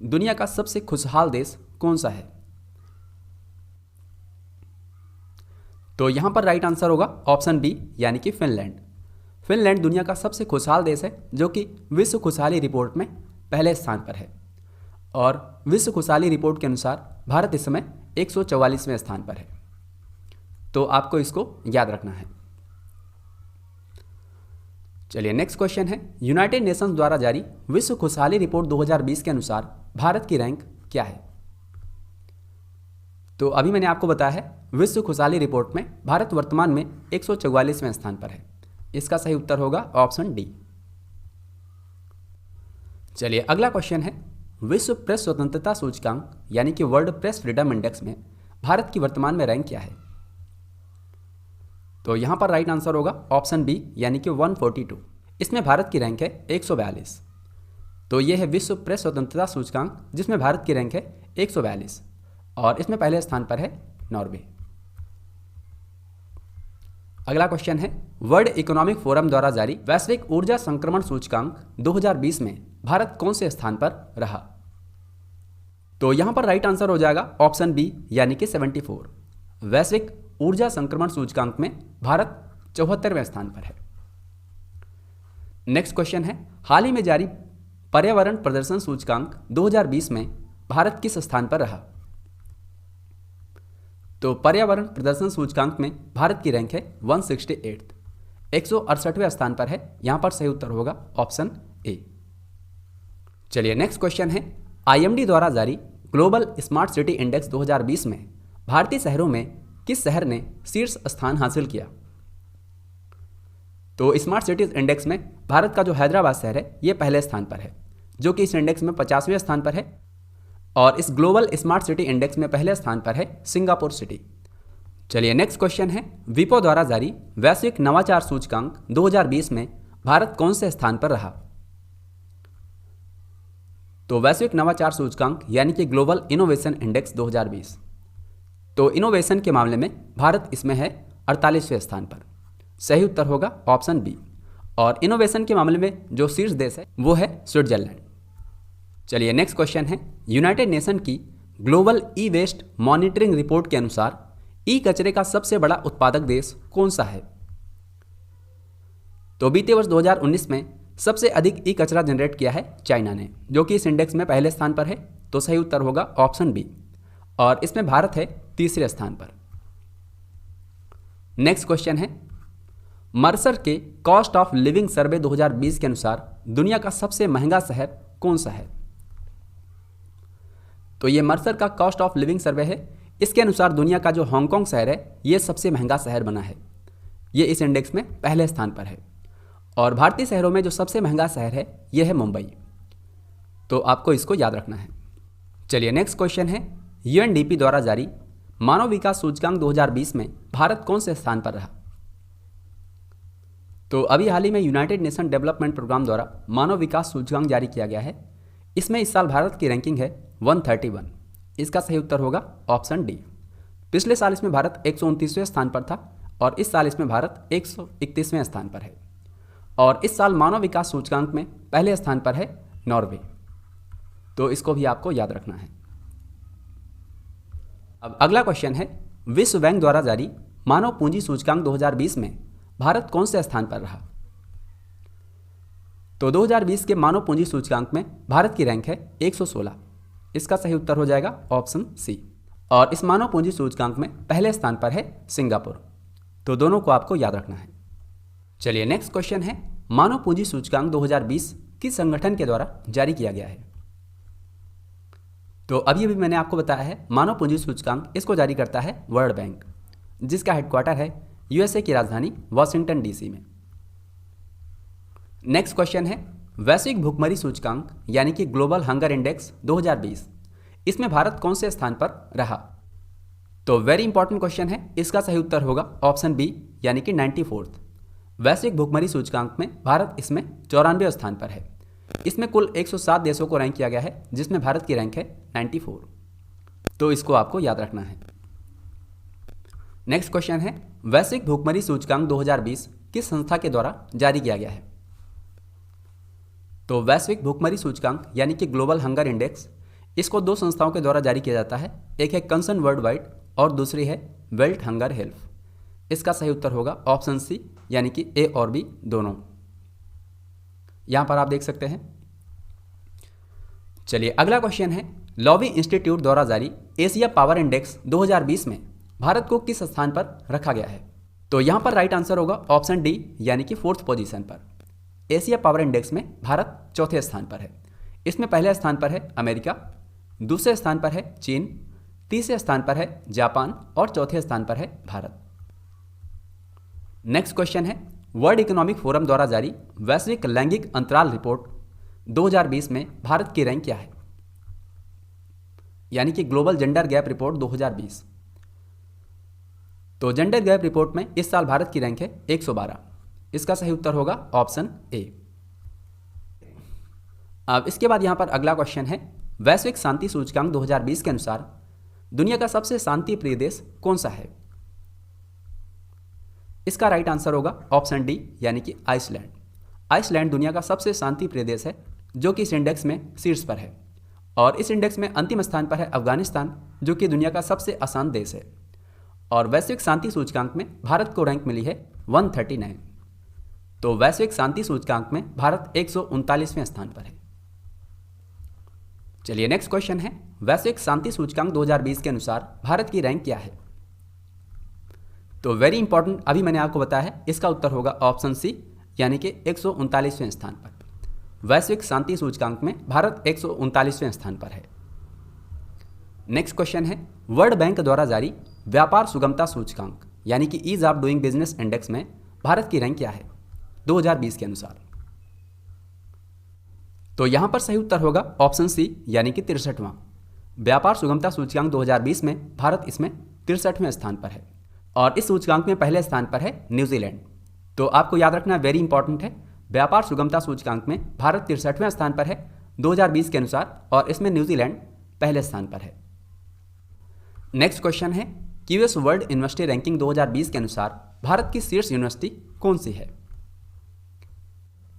A: दुनिया का सबसे खुशहाल देश कौन सा है? तो यहां पर राइट आंसर होगा ऑप्शन बी यानी कि फिनलैंड। फिनलैंड दुनिया का सबसे खुशहाल देश है जो कि विश्व खुशहाली रिपोर्ट में पहले स्थान पर है और विश्व खुशहाली रिपोर्ट के अनुसार भारत इस समय 144वें स्थान पर है। तो आपको इसको याद रखना है। चलिए नेक्स्ट क्वेश्चन है, यूनाइटेड नेशंस द्वारा जारी विश्व खुशहाली रिपोर्ट 2020 के अनुसार भारत की रैंक क्या है? तो अभी मैंने आपको बताया है विश्व खुशहाली रिपोर्ट में भारत वर्तमान में 144वें स्थान पर है। इसका सही उत्तर होगा ऑप्शन डी। चलिए अगला क्वेश्चन है, विश्व प्रेस स्वतंत्रता सूचकांक यानी कि वर्ल्ड प्रेस फ्रीडम इंडेक्स में भारत की वर्तमान में रैंक क्या है? तो यहां पर राइट आंसर होगा ऑप्शन बी यानी कि 142। इसमें भारत की रैंक है 142। तो यह है विश्व प्रेस स्वतंत्रता सूचकांक जिसमें भारत की रैंक है 142 और इसमें पहले स्थान पर है नॉर्वे। अगला क्वेश्चन है, वर्ल्ड इकोनॉमिक फोरम द्वारा जारी वैश्विक ऊर्जा संक्रमण सूचकांक 2020 में भारत कौन से स्थान पर रहा? तो यहां पर राइट आंसर हो जाएगा ऑप्शन बी यानी कि 74। वैश्विक ऊर्जा संक्रमण सूचकांक में भारत 74वें स्थान पर है। नेक्स्ट क्वेश्चन है, हाल ही में जारी पर्यावरण प्रदर्शन सूचकांक 2020 में भारत किस स्थान पर रहा? तो पर्यावरण प्रदर्शन सूचकांक में भारत की रैंक है 168, 168वें स्थान पर है। यहां पर सही उत्तर होगा ऑप्शन ए। चलिए नेक्स्ट क्वेश्चन है, आईएमडी द्वारा जारी ग्लोबल स्मार्ट सिटी इंडेक्स 2020 में भारतीय शहरों में किस शहर ने शीर्ष स्थान हासिल किया? तो स्मार्ट सिटीज इंडेक्स में भारत का जो हैदराबाद शहर है ये पहले स्थान पर है जो कि इस इंडेक्स में 50वें स्थान पर है और इस ग्लोबल स्मार्ट सिटी इंडेक्स में पहले स्थान पर है सिंगापुर सिटी। चलिए नेक्स्ट क्वेश्चन है, विपो द्वारा जारी वैश्विक नवाचार सूचकांक 2020 में भारत कौन से स्थान पर रहा? तो वैश्विक नवाचार सूचकांक यानी कि ग्लोबल इनोवेशन इंडेक्स 2020, तो इनोवेशन के मामले में भारत इसमें है 48वें स्थान पर। सही उत्तर होगा ऑप्शन बी और इनोवेशन के मामले में जो शीर्ष देश है वो है स्विट्जरलैंड। चलिए नेक्स्ट क्वेश्चन है, यूनाइटेड नेशन की global e waste monitoring report के अनुसार ई कचरे का सबसे बड़ा उत्पादक देश कौन सा है? तो बीते वर्ष 2019 में सबसे अधिक ई कचरा जनरेट किया है चाइना ने जो कि इस इंडेक्स में पहले स्थान पर है। तो सही उत्तर होगा ऑप्शन बी और इसमें भारत है तीसरे स्थान पर। नेक्स्ट क्वेश्चन है, मर्सर के कॉस्ट ऑफ लिविंग सर्वे 2020 के अनुसार दुनिया का सबसे महंगा शहर कौन सा है? तो ये मर्सर का कॉस्ट ऑफ लिविंग सर्वे है। इसके अनुसार दुनिया का जो हांगकांग शहर है ये सबसे महंगा शहर बना है। ये इस इंडेक्स में पहले स्थान पर है और भारतीय शहरों में जो सबसे महंगा शहर है ये है मुंबई। तो आपको इसको याद रखना है। चलिए नेक्स्ट क्वेश्चन है, यूएनडीपी द्वारा जारी मानव विकास सूचकांक 2020 में भारत कौन से स्थान पर रहा? तो अभी हाल ही में यूनाइटेड नेशन डेवलपमेंट प्रोग्राम द्वारा मानव विकास सूचकांक जारी किया गया है। इसमें इस साल भारत की रैंकिंग है 131। इसका सही उत्तर होगा ऑप्शन डी। पिछले साल इसमें भारत 129वें स्थान पर था और इस साल इसमें भारत 131वें स्थान पर है और इस साल मानव विकास सूचकांक में पहले स्थान पर है नॉर्वे। तो इसको भी आपको याद रखना है। अब अगला क्वेश्चन है, विश्व बैंक द्वारा जारी मानव पूंजी सूचकांक 2020 में भारत कौन से स्थान पर रहा? तो 2020 के मानव पूंजी सूचकांक में भारत की रैंक है 116। इसका सही उत्तर हो जाएगा ऑप्शन सी और इस मानव पूंजी सूचकांक में पहले स्थान पर है सिंगापुर। तो दोनों को आपको याद रखना है। चलिए नेक्स्ट क्वेश्चन है, मानव पूंजी सूचकांक 2020 किस संगठन के द्वारा जारी किया गया है? तो अभी मैंने आपको बताया है मानव पूंजी सूचकांक इसको जारी करता है वर्ल्ड बैंक जिसका हेडक्वार्टर है यूएसए की राजधानी वाशिंगटन डीसी में। नेक्स्ट क्वेश्चन है, वैश्विक भूखमरी सूचकांक यानी कि ग्लोबल हंगर इंडेक्स 2020, इसमें भारत कौन से स्थान पर रहा? तो वेरी इंपॉर्टेंट क्वेश्चन है, इसका सही उत्तर होगा ऑप्शन बी यानी कि 94th। वैश्विक भुखमरी सूचकांक में भारत इसमें 94वें स्थान पर है। इसमें कुल 107 देशों को रैंक किया गया है, जिसमें भारत की रैंक है 94। तो इसको आपको याद रखना है। नेक्स्ट क्वेश्चन है, वैश्विक भुखमरी सूचकांक 2020 किस संस्था के द्वारा जारी किया गया है? तो वैश्विक भुखमरी सूचकांक यानी कि ग्लोबल हंगर इंडेक्स, इसको दो संस्थाओं के द्वारा जारी किया जाता है। एक है कंसर्न वर्ल्ड वाइड और दूसरी है वर्ल्ड हंगर हेल्थ। इसका सही उत्तर होगा ऑप्शन सी यानी कि ए और बी दोनों। यहां पर आप देख सकते हैं। चलिए अगला क्वेश्चन है, लॉवी इंस्टीट्यूट द्वारा जारी एशिया पावर इंडेक्स 2020 में भारत को किस स्थान पर रखा गया है? तो यहां पर राइट आंसर होगा ऑप्शन डी यानी कि 4th पोजीशन पर। एशिया पावर इंडेक्स में भारत चौथे स्थान पर है। इसमें पहले स्थान पर है अमेरिका, दूसरे स्थान पर है चीन, तीसरे स्थान पर है जापान और चौथे स्थान पर है भारत। नेक्स्ट क्वेश्चन है, वर्ल्ड इकोनॉमिक फोरम द्वारा जारी वैश्विक लैंगिक अंतराल रिपोर्ट 2020 में भारत की रैंक क्या है? यानी कि ग्लोबल जेंडर गैप रिपोर्ट 2020। तो जेंडर गैप रिपोर्ट में इस साल भारत की रैंक है 112। इसका सही उत्तर होगा ऑप्शन ए। अब इसके बाद यहां पर अगला क्वेश्चन है, वैश्विक शांति सूचकांक 2020 के अनुसार दुनिया का सबसे शांति प्रिय देश कौन सा है? इसका राइट आंसर होगा ऑप्शन डी यानी कि आइसलैंड। आइसलैंड दुनिया का सबसे शांति प्रिय देश है, जो कि इस इंडेक्स में शीर्ष पर है। और इस इंडेक्स में अंतिम स्थान पर है अफगानिस्तान, जो कि दुनिया का सबसे अशांत देश है। और वैश्विक शांति सूचकांक में भारत को रैंक मिली है 139। तो वैश्विक शांति सूचकांक में भारत 139वें स्थान पर है। चलिए नेक्स्ट क्वेश्चन है, वैश्विक शांति सूचकांक 2020 के अनुसार भारत की रैंक क्या है? तो वेरी इंपॉर्टेंट, अभी मैंने आपको बताया है, इसका उत्तर होगा ऑप्शन सी यानी कि 139वें स्थान पर। वैश्विक शांति सूचकांक में भारत 139वें स्थान पर है। नेक्स्ट क्वेश्चन है, वर्ल्ड बैंक द्वारा जारी व्यापार सुगमता सूचकांक यानी कि ease of doing business index में भारत की रैंक क्या है 2020 के अनुसार? तो यहां पर सही उत्तर होगा ऑप्शन सी यानी कि 63वां। व्यापार सुगमता सूचकांक 2020 में भारत इसमें 63वें स्थान पर है। और इस सूचकांक में पहले स्थान पर है न्यूजीलैंड। तो आपको याद रखना वेरी इंपॉर्टेंट है, व्यापार सुगमता सूचकांक में भारत 63वें स्थान पर है 2020 के अनुसार, और इसमें न्यूजीलैंड पहले स्थान पर है। नेक्स्ट क्वेश्चन है, क्यूएस वर्ल्ड यूनिवर्सिटी रैंकिंग 2020 के अनुसार भारत की शीर्ष यूनिवर्सिटी कौन सी है?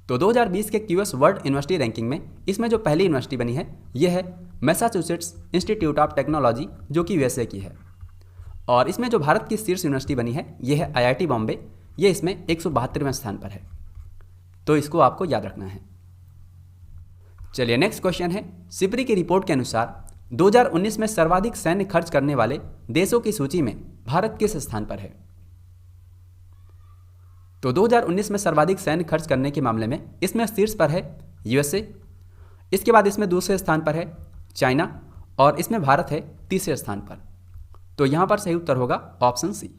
A: तो 2020 के क्यूएस वर्ल्ड यूनिवर्सिटी रैंकिंग में इसमें जो पहली यूनिवर्सिटी बनी है यह है मैसाचुसेट्स इंस्टीट्यूट ऑफ टेक्नोलॉजी, जो कि यूएसए की है। और इसमें जो भारत की शीर्ष यूनिवर्सिटी बनी है यह है आईआईटी बॉम्बे। ये इसमें 172वें स्थान पर है। तो इसको आपको याद रखना है। चलिए नेक्स्ट क्वेश्चन है, सिप्री की रिपोर्ट के अनुसार 2019 में सर्वाधिक सैन्य खर्च करने वाले देशों की सूची में भारत किस स्थान पर है? तो 2019 में सर्वाधिक सैन्य खर्च करने के मामले में इसमें शीर्ष पर है यूएसए, इसके बाद इसमें दूसरे स्थान पर है चाइना, और इसमें भारत है तीसरे स्थान पर। तो यहां पर सही उत्तर होगा ऑप्शन सी।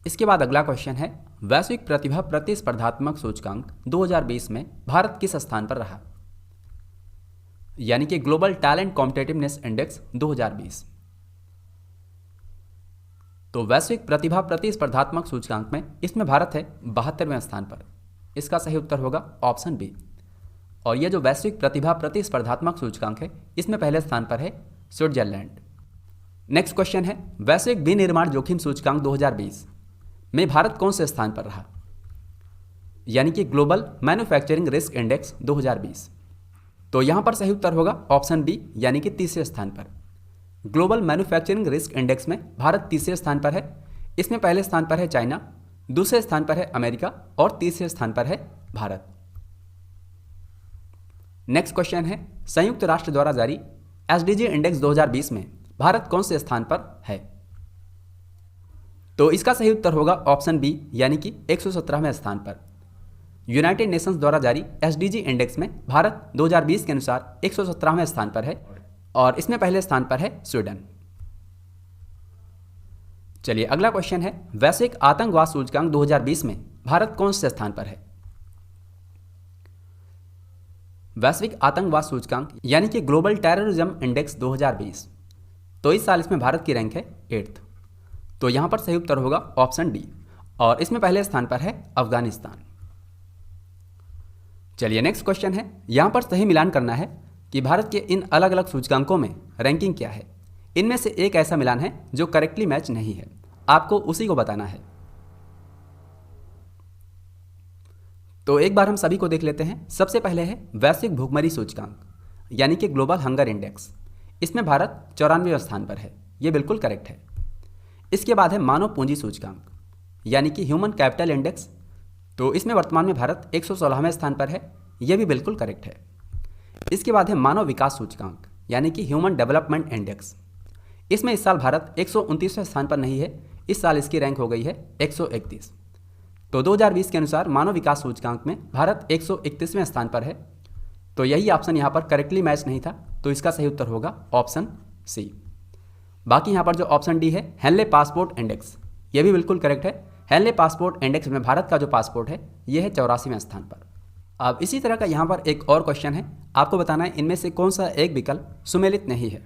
A: इसके बाद अगला क्वेश्चन है, वैश्विक प्रतिभा प्रतिस्पर्धात्मक सूचकांक 2020 में भारत किस स्थान पर रहा? यानी कि ग्लोबल टैलेंट कॉम्पिटिटिवनेस इंडेक्स 2020। तो वैश्विक प्रतिभा प्रतिस्पर्धात्मक सूचकांक में इसमें भारत है 72वें स्थान पर। इसका सही उत्तर होगा ऑप्शन बी। और यह जो वैश्विक प्रतिभा प्रतिस्पर्धात्मक सूचकांक है इसमें पहले स्थान पर है स्विट्जरलैंड। नेक्स्ट क्वेश्चन है, वैश्विक विनिर्माण जोखिम सूचकांक 2020 में भारत कौन से स्थान पर रहा? यानी कि ग्लोबल मैन्युफैक्चरिंग रिस्क इंडेक्स 2020। तो यहां पर सही उत्तर होगा ऑप्शन बी यानी कि तीसरे स्थान पर। ग्लोबल मैन्युफैक्चरिंग रिस्क इंडेक्स में भारत तीसरे स्थान पर है। इसमें पहले स्थान पर है चाइना, दूसरे स्थान पर है अमेरिका और तीसरे स्थान पर है भारत। नेक्स्ट क्वेश्चन है, संयुक्त राष्ट्र द्वारा जारी एसडीजी इंडेक्स 2020 में भारत कौन से स्थान पर है? तो इसका सही उत्तर होगा ऑप्शन बी यानी कि 117वें स्थान पर। यूनाइटेड नेशंस द्वारा जारी एसडीजी इंडेक्स में भारत 2020 के अनुसार 117वें स्थान पर है, और इसमें पहले स्थान पर है स्वीडन। चलिए अगला क्वेश्चन है, वैश्विक आतंकवाद सूचकांक 2020 में भारत कौन से स्थान पर है? वैश्विक आतंकवाद सूचकांक यानी कि ग्लोबल टेररिज्म इंडेक्स 2020। तो इस साल इसमें भारत की रैंक है 8th। तो यहाँ पर सही उत्तर होगा ऑप्शन डी, और इसमें पहले स्थान पर है अफगानिस्तान। चलिए नेक्स्ट क्वेश्चन है, यहाँ पर सही मिलान करना है कि भारत के इन अलग अलग सूचकांकों में रैंकिंग क्या है। इनमें से एक ऐसा मिलान है जो करेक्टली मैच नहीं है, आपको उसी को बताना है। तो एक बार हम सभी को देख लेते हैं। सबसे पहले है वैश्विक भूखमरी सूचकांक यानी कि ग्लोबल हंगर इंडेक्स। इसमें भारत 94वें स्थान पर है, ये बिल्कुल करेक्ट है। इसके बाद है मानव पूंजी सूचकांक यानी कि ह्यूमन कैपिटल इंडेक्स, तो इसमें वर्तमान में भारत 116वें स्थान पर है, यह भी बिल्कुल करेक्ट है। इसके बाद है मानव विकास सूचकांक यानी कि ह्यूमन डेवलपमेंट इंडेक्स। इसमें इस साल भारत 129वें स्थान पर नहीं है, इस साल इसकी रैंक हो गई है 131। तो 2020 के अनुसार मानव विकास सूचकांक में भारत 131वें स्थान पर है, तो यही ऑप्शन यहाँ पर करेक्टली मैच नहीं था, तो इसका सही उत्तर होगा ऑप्शन सी। बाकी यहाँ पर जो ऑप्शन डी है हेनले पासपोर्ट इंडेक्स, यह भी बिल्कुल करेक्ट है। हेनले पासपोर्ट इंडेक्स में भारत का जो पासपोर्ट है यह है 84वें स्थान पर। अब इसी तरह का यहाँ पर एक और क्वेश्चन है, आपको बताना है इनमें से कौन सा एक विकल्प सुमेलित नहीं है।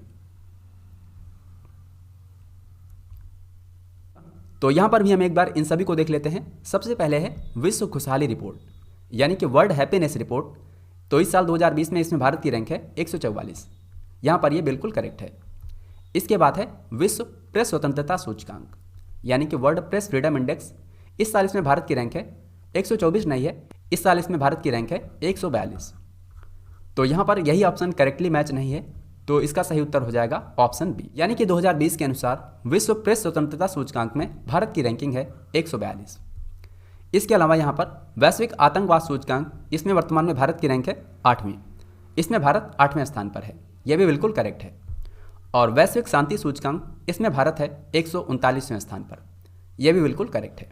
A: तो यहाँ पर भी हम एक बार इन सभी को देख लेते हैं। सबसे पहले है विश्व खुशहाली रिपोर्ट यानी कि वर्ल्ड हैप्पीनेस रिपोर्ट, तो इस साल 2020 में इसमें भारत की रैंक है 144, यहाँ पर ये बिल्कुल करेक्ट है। इसके बाद है विश्व प्रेस स्वतंत्रता सूचकांक यानी कि वर्ल्ड प्रेस फ्रीडम इंडेक्स। इस साल इसमें भारत की रैंक है 124 नहीं है, इस साल इसमें भारत की रैंक है 142, तो यहाँ पर यही ऑप्शन करेक्टली मैच नहीं है, तो इसका सही उत्तर हो जाएगा ऑप्शन बी, यानी कि 2020 के अनुसार विश्व प्रेस स्वतंत्रता सूचकांक में भारत की रैंकिंग है 142। इसके अलावा यहाँ पर वैश्विक आतंकवाद सूचकांक, इसमें वर्तमान में भारत की रैंक है 8वीं, इसमें भारत 8वें स्थान पर है, यह भी बिल्कुल करेक्ट है। और वैश्विक शांति सूचकांक, इसमें भारत है 139वें स्थान पर, यह भी बिल्कुल करेक्ट है।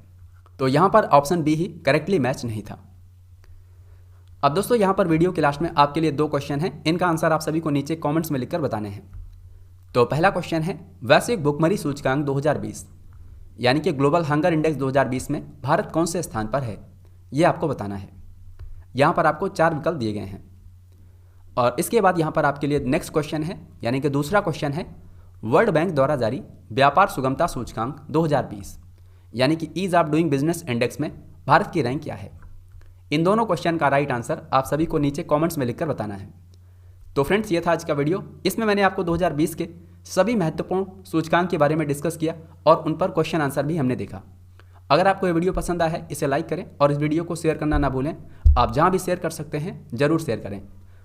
A: तो यहाँ पर ऑप्शन बी ही करेक्टली मैच नहीं था। अब दोस्तों यहाँ पर वीडियो के लास्ट में आपके लिए 2 क्वेश्चन हैं, इनका आंसर आप सभी को नीचे कमेंट्स में लिखकर बताने हैं। तो पहला क्वेश्चन है वैश्विक भूखमरी सूचकांक 2020 यानी कि ग्लोबल हंगर इंडेक्स 2020 में भारत कौन से स्थान पर है, ये आपको बताना है। यहाँ पर आपको 4 विकल्प दिए गए हैं। और इसके बाद यहाँ पर आपके लिए नेक्स्ट क्वेश्चन है, यानी कि दूसरा क्वेश्चन है वर्ल्ड बैंक द्वारा जारी व्यापार सुगमता सूचकांक 2020 यानी कि ease of doing business index में भारत की रैंक क्या है। इन दोनों क्वेश्चन का राइट आंसर आप सभी को नीचे कमेंट्स में लिखकर बताना है। तो फ्रेंड्स, ये था आज का वीडियो। इसमें मैंने आपको 2020 के सभी महत्वपूर्ण सूचकांक के बारे में डिस्कस किया और उन पर क्वेश्चन आंसर भी हमने देखा। अगर आपको ये वीडियो पसंद आया है इसे लाइक करें और इस वीडियो को शेयर करना ना भूलें। आप जहाँ भी शेयर कर सकते हैं ज़रूर शेयर करें।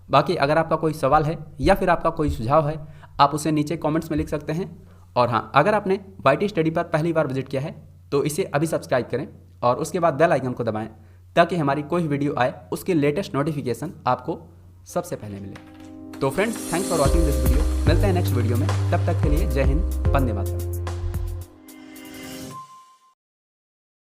A: बाकी अगर आपका कोई सवाल है या फिर आपका कोई सुझाव है आप उसे नीचे कमेंट्स में लिख सकते हैं। और हाँ, अगर आपने YT स्टडी पर पहली बार विजिट किया है तो इसे अभी सब्सक्राइब करें और उसके बाद बेल आइकन को दबाएं ताकि हमारी कोई वीडियो आए उसकी लेटेस्ट नोटिफिकेशन आपको सबसे पहले मिले। तो friends, thanks for watching this video. मिलते हैं नेक्स्ट वीडियो में, तब तक के लिए जय हिंद, वंदे मातरम।